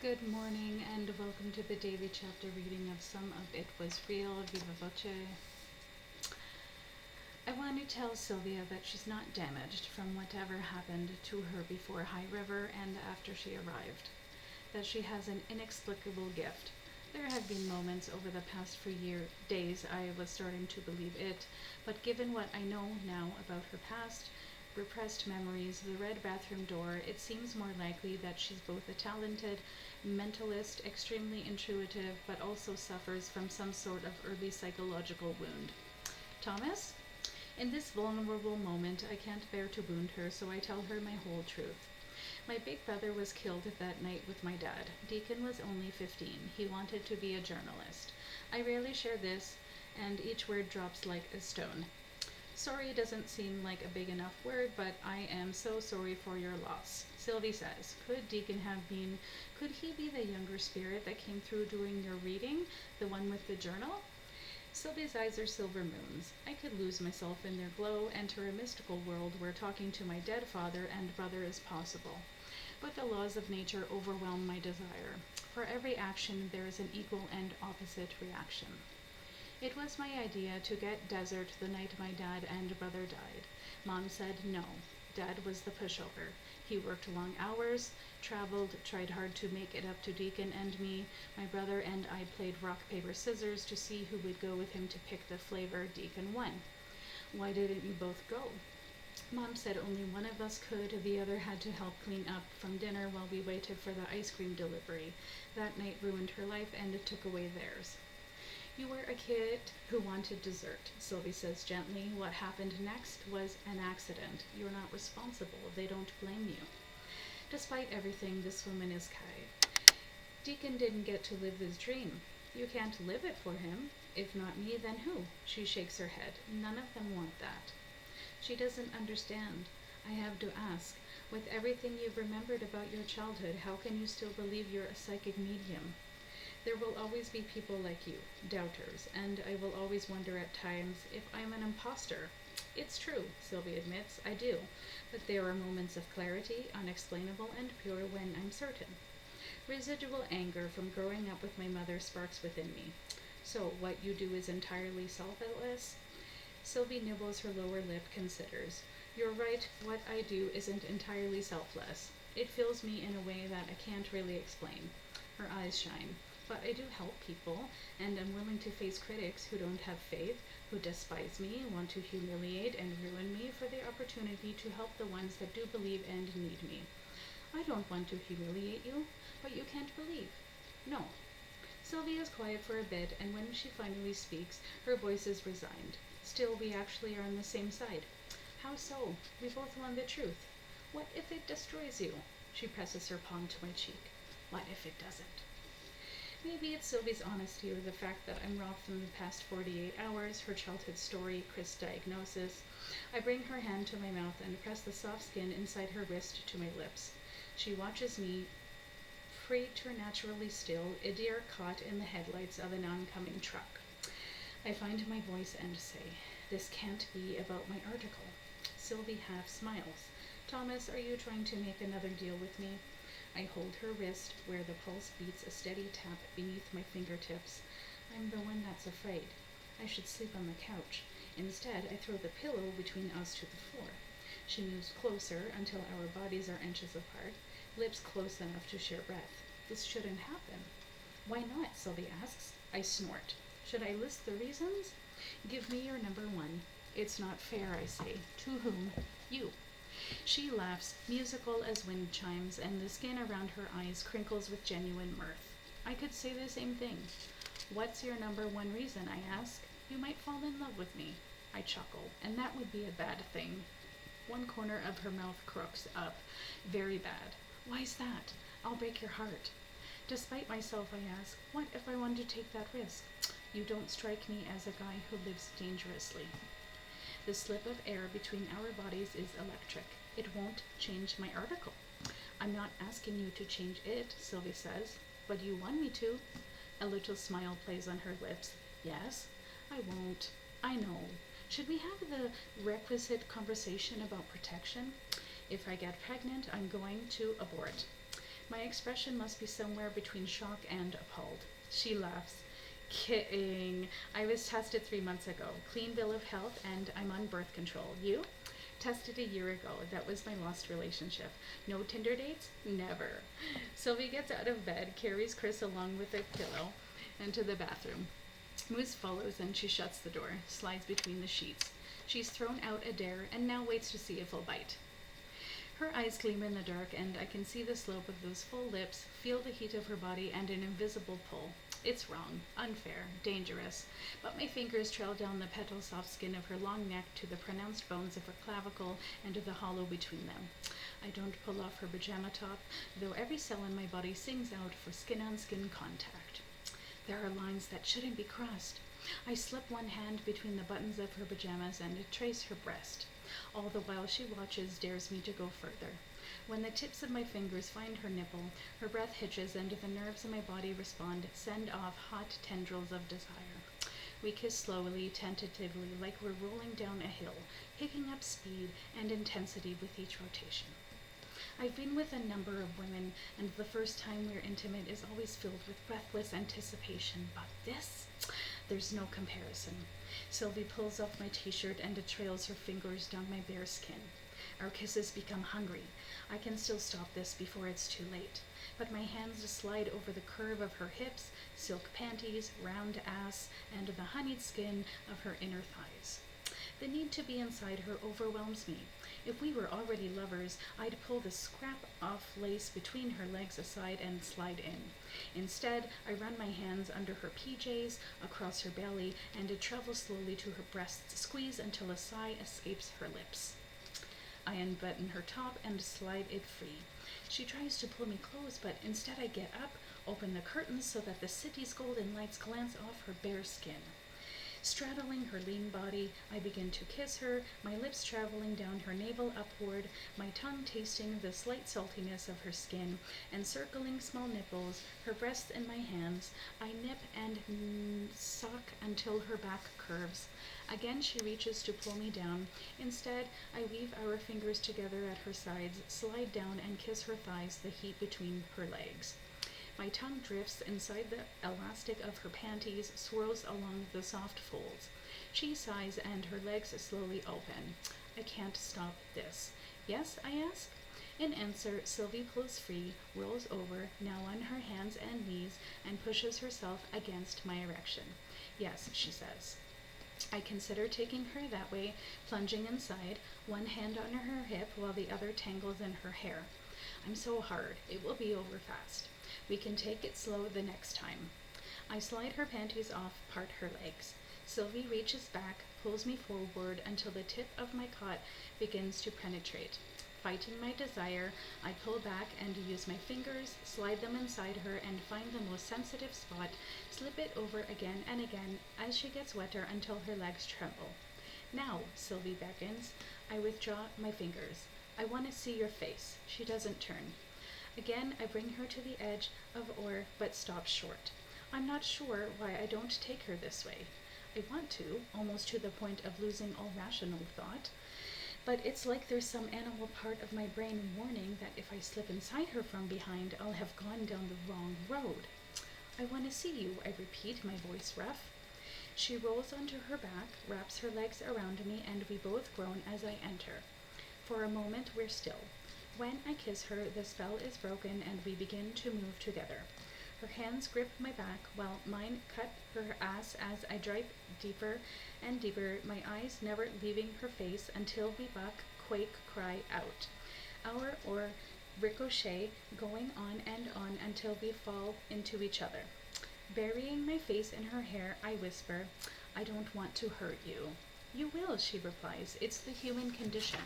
Good morning and welcome to the daily chapter reading of Some of It Was Real, Viva Voce. I want to tell Sylvia that she's not damaged from whatever happened to her before High River and after she arrived, that she has an inexplicable gift. There have been moments over the past few days I was starting to believe it, but given what I know now about her past, repressed memories, the red bathroom door, it seems more likely that she's both a talented mentalist, extremely intuitive, but also suffers from some sort of early psychological wound. Thomas? In this vulnerable moment, I can't bear to wound her, so I tell her my whole truth. My big brother was killed that night with my dad. Deacon was only 15. He wanted to be a journalist. I rarely share this, and each word drops like a stone. Sorry doesn't seem like a big enough word, but I am so sorry for your loss. Sylvie says, could he be the younger spirit that came through during your reading, the one with the journal? Sylvie's eyes are silver moons. I could lose myself in their glow, enter a mystical world where talking to my dead father and brother is possible. But the laws of nature overwhelm my desire. For every action, there is an equal and opposite reaction. It was my idea to get Desert the night my dad and brother died. Mom said no. Dad was the pushover. He worked long hours, traveled, tried hard to make it up to Deacon and me. My brother and I played rock, paper, scissors to see who would go with him to pick the flavor. Deacon won. Why didn't you both go? Mom said only one of us could. The other had to help clean up from dinner while we waited for the ice cream delivery. That night ruined her life and it took away theirs. You were a kid who wanted dessert, Sylvie says gently. What happened next was an accident. You're not responsible. They don't blame you. Despite everything, this woman is Kai. Deacon didn't get to live his dream. You can't live it for him. If not me, then who? She shakes her head. None of them want that. She doesn't understand. I have to ask. With everything you've remembered about your childhood, how can you still believe you're a psychic medium? There will always be people like you, doubters, and I will always wonder at times if I'm an imposter. It's true, Sylvie admits, I do, but there are moments of clarity, unexplainable and pure, when I'm certain. Residual anger from growing up with my mother sparks within me. So, what you do is entirely selfless? Sylvie nibbles her lower lip, considers. You're right, what I do isn't entirely selfless. It fills me in a way that I can't really explain. Her eyes shine. But I do help people, and am willing to face critics who don't have faith, who despise me, want to humiliate and ruin me for the opportunity to help the ones that do believe and need me. I don't want to humiliate you, but you can't believe. No. Sylvia is quiet for a bit, and when she finally speaks, her voice is resigned. Still, we actually are on the same side. How so? We both want the truth. What if it destroys you? She presses her palm to my cheek. What if it doesn't? Maybe it's Sylvie's honesty or the fact that I'm raw from the past 48 hours, her childhood story, Chris' diagnosis. I bring her hand to my mouth and press the soft skin inside her wrist to my lips. She watches me, preternaturally still, a deer caught in the headlights of an oncoming truck. I find my voice and say, this can't be about my article. Sylvie half smiles. Thomas, are you trying to make another deal with me? I hold her wrist where the pulse beats a steady tap beneath my fingertips. I'm the one that's afraid. I should sleep on the couch. Instead, I throw the pillow between us to the floor. She moves closer until our bodies are inches apart, lips close enough to share breath. This shouldn't happen. Why not? Sylvie asks. I snort. Should I list the reasons? Give me your number one. It's not fair, I say. To whom? You. She laughs, musical as wind chimes, and the skin around her eyes crinkles with genuine mirth. I could say the same thing. What's your number one reason, I ask? You might fall in love with me. I chuckle, and that would be a bad thing. One corner of her mouth crooks up. Very bad. Why's that? I'll break your heart. Despite myself, I ask, what if I want to take that risk? You don't strike me as a guy who lives dangerously. The slip of air between our bodies is electric. It won't change my article. I'm not asking you to change it, Sylvie says, but you want me to. A little smile plays on her lips. Yes, I won't. I know. Should we have the requisite conversation about protection? If I get pregnant, I'm going to abort. My expression must be somewhere between shock and appalled. She laughs. Kidding. I was tested 3 months ago. Clean bill of health, and I'm on birth control. You? Tested a year ago. That was my lost relationship. No Tinder dates? Never. Sylvie gets out of bed, carries Chris along with a pillow into the bathroom. Moose follows and she shuts the door, slides between the sheets. She's thrown out a dare and now waits to see if he'll bite. Her eyes gleam in the dark, and I can see the slope of those full lips, feel the heat of her body and an invisible pull. It's wrong, unfair, dangerous, but my fingers trail down the petal soft skin of her long neck to the pronounced bones of her clavicle and to the hollow between them. I don't pull off her pajama top, though every cell in my body sings out for skin-on-skin contact. There are lines that shouldn't be crossed. I slip one hand between the buttons of her pajamas and trace her breast. All the while she watches, dares me to go further. When the tips of my fingers find her nipple, her breath hitches and the nerves in my body respond, send off hot tendrils of desire. We kiss slowly, tentatively, like we're rolling down a hill, picking up speed and intensity with each rotation. I've been with a number of women, and the first time we're intimate is always filled with breathless anticipation, but this? There's no comparison. Sylvie pulls off my t-shirt and trails her fingers down my bare skin. Our kisses become hungry. I can still stop this before it's too late. But my hands slide over the curve of her hips, silk panties, round ass, and the honeyed skin of her inner thighs. The need to be inside her overwhelms me. If we were already lovers, I'd pull the scrap off lace between her legs aside and slide in. Instead, I run my hands under her PJs, across her belly, and travel slowly to her breasts, squeeze until a sigh escapes her lips. I unbutton her top and slide it free. She tries to pull me close, but instead I get up, open the curtains so that the city's golden lights glance off her bare skin. Straddling her lean body, I begin to kiss her, my lips traveling down her navel upward, my tongue tasting the slight saltiness of her skin, encircling small nipples, her breasts in my hands. I nip and suck until her back curves. Again she reaches to pull me down. Instead, I weave our fingers together at her sides, slide down and kiss her thighs, the heat between her legs. My tongue drifts inside the elastic of her panties, swirls along the soft folds. She sighs and her legs slowly open. I can't stop this. Yes, I ask? In answer, Sylvie pulls free, rolls over, now on her hands and knees, and pushes herself against my erection. Yes, she says. I consider taking her that way, plunging inside, one hand on her hip while the other tangles in her hair. I'm so hard, it will be over fast. We can take it slow the next time. I slide her panties off, part her legs. Sylvie reaches back, pulls me forward until the tip of my cock begins to penetrate. Fighting my desire, I pull back and use my fingers, slide them inside her and find the most sensitive spot, slip it over again and again as she gets wetter until her legs tremble. Now, Sylvie beckons. I withdraw my fingers. I want to see your face. She doesn't turn. Again, I bring her to the edge of but stop short. I'm not sure why I don't take her this way. I want to, almost to the point of losing all rational thought. But it's like there's some animal part of my brain warning that if I slip inside her from behind, I'll have gone down the wrong road. I want to see you, I repeat, my voice rough. She rolls onto her back, wraps her legs around me, and we both groan as I enter. For a moment, we're still. When I kiss her, the spell is broken and we begin to move together. Her hands grip my back while mine cut her ass as I drive deeper and deeper, my eyes never leaving her face until we buck, quake, cry out. Our ricochet going on and on until we fall into each other. Burying my face in her hair, I whisper, I don't want to hurt you. You will, she replies. It's the human condition.